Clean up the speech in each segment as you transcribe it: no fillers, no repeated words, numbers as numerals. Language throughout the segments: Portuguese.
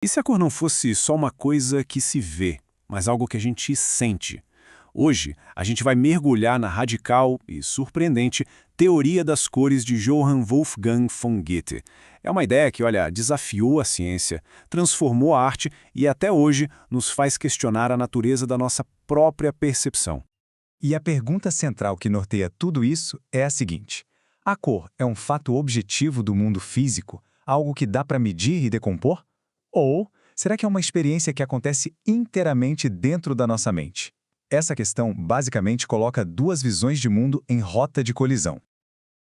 E se a cor não fosse só uma coisa que se vê, mas algo que a gente sente? Hoje, a gente vai mergulhar na radical e surpreendente teoria das cores de Johann Wolfgang von Goethe. É uma ideia que, olha, desafiou a ciência, transformou a arte e até hoje nos faz questionar a natureza da nossa própria percepção. E a pergunta central que norteia tudo isso é a seguinte: a cor é um fato objetivo do mundo físico, algo que dá para medir e decompor? Ou será que é uma experiência que acontece inteiramente dentro da nossa mente? Essa questão basicamente coloca duas visões de mundo em rota de colisão.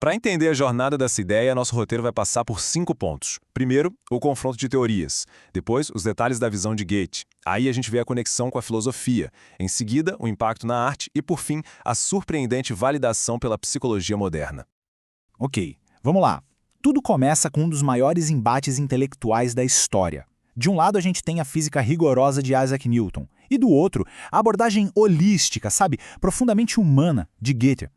Para entender a jornada dessa ideia, nosso roteiro vai passar por 5 pontos. Primeiro, o confronto de teorias. Depois, os detalhes da visão de Goethe. Aí a gente vê a conexão com a filosofia. Em seguida, o impacto na arte e, por fim, a surpreendente validação pela psicologia moderna. Ok, vamos lá. Tudo começa com um dos maiores embates intelectuais da história. De um lado, a gente tem a física rigorosa de Isaac Newton, e do outro, a abordagem holística, sabe, profundamente humana, de Goethe.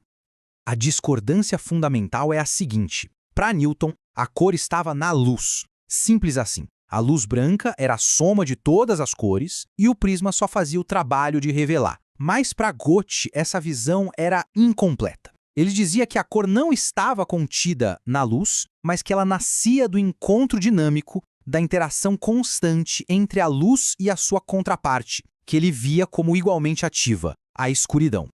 A discordância fundamental é a seguinte: para Newton, a cor estava na luz. Simples assim. A luz branca era a soma de todas as cores e o prisma só fazia o trabalho de revelar. Mas para Goethe, essa visão era incompleta. Ele dizia que a cor não estava contida na luz, mas que ela nascia do encontro dinâmico, da interação constante entre a luz e a sua contraparte, que ele via como igualmente ativa, a escuridão.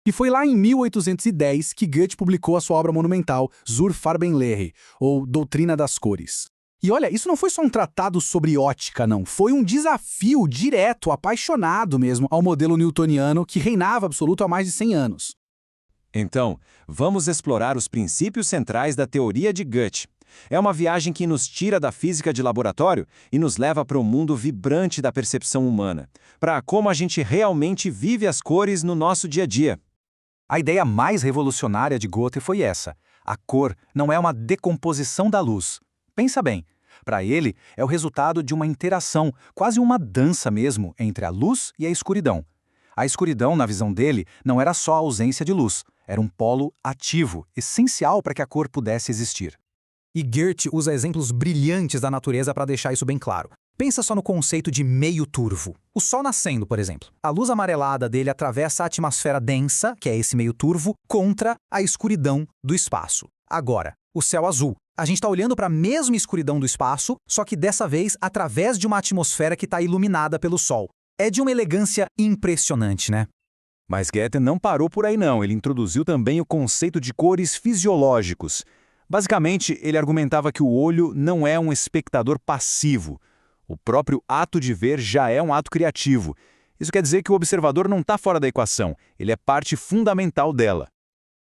E foi lá em 1810 que Goethe publicou a sua obra monumental Zur Farbenlehre, ou Doutrina das Cores. E olha, isso não foi só um tratado sobre ótica, não. Foi um desafio direto, apaixonado mesmo, ao modelo newtoniano que reinava absoluto há mais de 100 anos. Então, vamos explorar os princípios centrais da teoria de Goethe. É uma viagem que nos tira da física de laboratório e nos leva para o mundo vibrante da percepção humana, para como a gente realmente vive as cores no nosso dia a dia. A ideia mais revolucionária de Goethe foi essa: a cor não é uma decomposição da luz. Pensa bem, para ele é o resultado de uma interação, quase uma dança mesmo, entre a luz e a escuridão. A escuridão, na visão dele, não era só a ausência de luz, era um polo ativo, essencial para que a cor pudesse existir. E Goethe usa exemplos brilhantes da natureza para deixar isso bem claro. Pensa só no conceito de meio turvo. O Sol nascendo, por exemplo. A luz amarelada dele atravessa a atmosfera densa, que é esse meio turvo, contra a escuridão do espaço. Agora, o céu azul. A gente está olhando para a mesma escuridão do espaço, só que dessa vez através de uma atmosfera que está iluminada pelo Sol. É de uma elegância impressionante, né? Mas Goethe não parou por aí não, ele introduziu também o conceito de cores fisiológicos. Basicamente, ele argumentava que o olho não é um espectador passivo. O próprio ato de ver já é um ato criativo. Isso quer dizer que o observador não está fora da equação, ele é parte fundamental dela.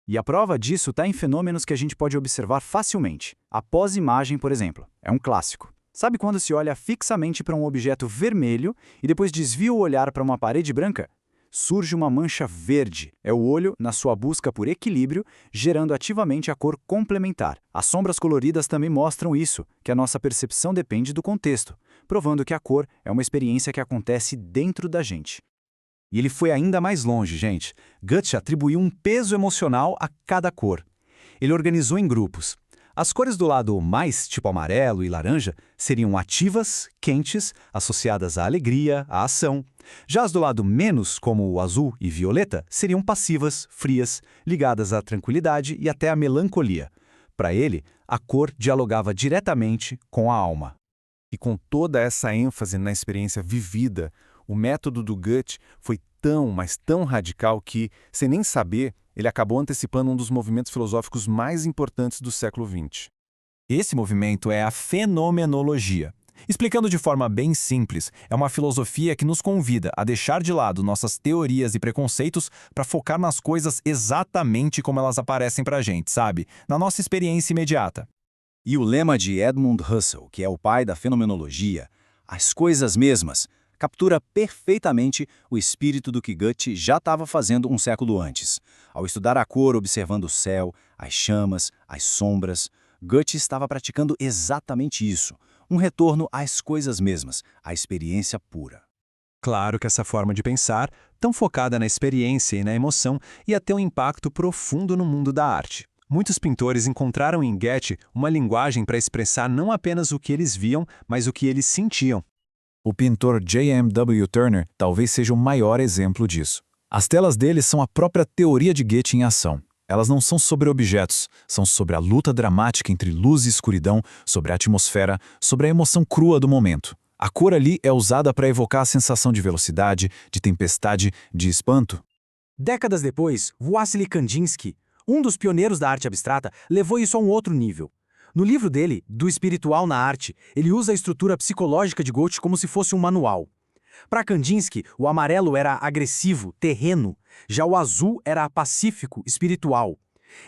E a prova disso está em fenômenos que a gente pode observar facilmente. A pós-imagem, por exemplo, é um clássico. Sabe quando se olha fixamente para um objeto vermelho e depois desvia o olhar para uma parede branca? Surge uma mancha verde. É o olho, na sua busca por equilíbrio, gerando ativamente a cor complementar. As sombras coloridas também mostram isso, que a nossa percepção depende do contexto, provando que a cor é uma experiência que acontece dentro da gente. E ele foi ainda mais longe, gente. Goethe atribuiu um peso emocional a cada cor. Ele organizou em grupos. As cores do lado mais, tipo amarelo e laranja, seriam ativas, quentes, associadas à alegria, à ação. Já as do lado menos, como o azul e violeta, seriam passivas, frias, ligadas à tranquilidade e até à melancolia. Para ele, a cor dialogava diretamente com a alma. E com toda essa ênfase na experiência vivida, o método do Goethe foi tão, mas tão radical que, sem nem saber, ele acabou antecipando um dos movimentos filosóficos mais importantes do século XX. Esse movimento é a fenomenologia. Explicando de forma bem simples, é uma filosofia que nos convida a deixar de lado nossas teorias e preconceitos para focar nas coisas exatamente como elas aparecem para a gente, sabe? Na nossa experiência imediata. E o lema de Edmund Husserl, que é o pai da fenomenologia, as coisas mesmas, captura perfeitamente o espírito do que Goethe já estava fazendo um século antes. Ao estudar a cor observando o céu, as chamas, as sombras, Goethe estava praticando exatamente isso, um retorno às coisas mesmas, à experiência pura. Claro que essa forma de pensar, tão focada na experiência e na emoção, ia ter um impacto profundo no mundo da arte. Muitos pintores encontraram em Goethe uma linguagem para expressar não apenas o que eles viam, mas o que eles sentiam. O pintor J.M.W. Turner talvez seja o maior exemplo disso. As telas dele são a própria teoria de Goethe em ação. Elas não são sobre objetos, são sobre a luta dramática entre luz e escuridão, sobre a atmosfera, sobre a emoção crua do momento. A cor ali é usada para evocar a sensação de velocidade, de tempestade, de espanto. Décadas depois, Wassily Kandinsky, um dos pioneiros da arte abstrata, levou isso a um outro nível. No livro dele, Do Espiritual na Arte, ele usa a estrutura psicológica de Goethe como se fosse um manual. Para Kandinsky, o amarelo era agressivo, terreno, já o azul era pacífico, espiritual.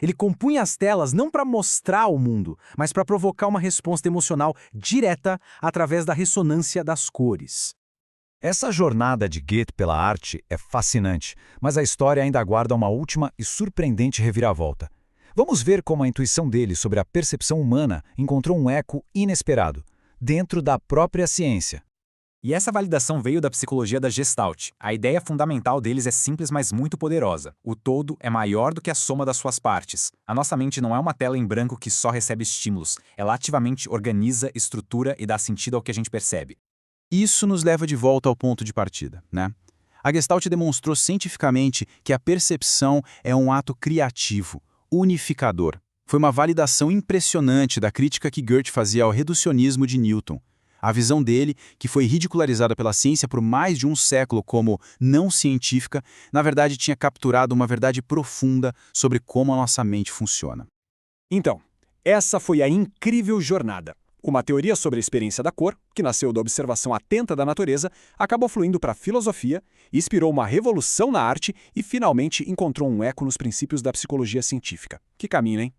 Ele compunha as telas não para mostrar o mundo, mas para provocar uma resposta emocional direta através da ressonância das cores. Essa jornada de Goethe pela arte é fascinante, mas a história ainda aguarda uma última e surpreendente reviravolta. Vamos ver como a intuição dele sobre a percepção humana encontrou um eco inesperado, dentro da própria ciência. E essa validação veio da psicologia da Gestalt. A ideia fundamental deles é simples, mas muito poderosa. O todo é maior do que a soma das suas partes. A nossa mente não é uma tela em branco que só recebe estímulos. Ela ativamente organiza, estrutura e dá sentido ao que a gente percebe. Isso nos leva de volta ao ponto de partida, né? A Gestalt demonstrou cientificamente que a percepção é um ato criativo, unificador. Foi uma validação impressionante da crítica que Goethe fazia ao reducionismo de Newton. A visão dele, que foi ridicularizada pela ciência por mais de um século como não científica, na verdade tinha capturado uma verdade profunda sobre como a nossa mente funciona. Então, essa foi a incrível jornada. Uma teoria sobre a experiência da cor, que nasceu da observação atenta da natureza, acabou fluindo para a filosofia, inspirou uma revolução na arte e finalmente encontrou um eco nos princípios da psicologia científica. Que caminho, hein?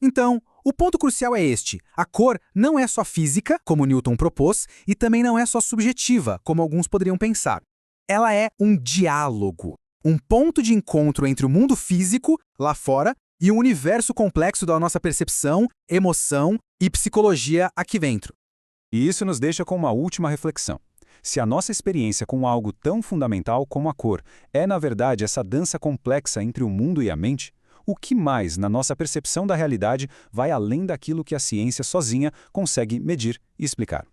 Então, o ponto crucial é este. A cor não é só física, como Newton propôs, e também não é só subjetiva, como alguns poderiam pensar. Ela é um diálogo, um ponto de encontro entre o mundo físico, lá fora, e o universo complexo da nossa percepção, emoção e psicologia aqui dentro. E isso nos deixa com uma última reflexão. Se a nossa experiência com algo tão fundamental como a cor é, na verdade, essa dança complexa entre o mundo e a mente, o que mais na nossa percepção da realidade vai além daquilo que a ciência sozinha consegue medir e explicar?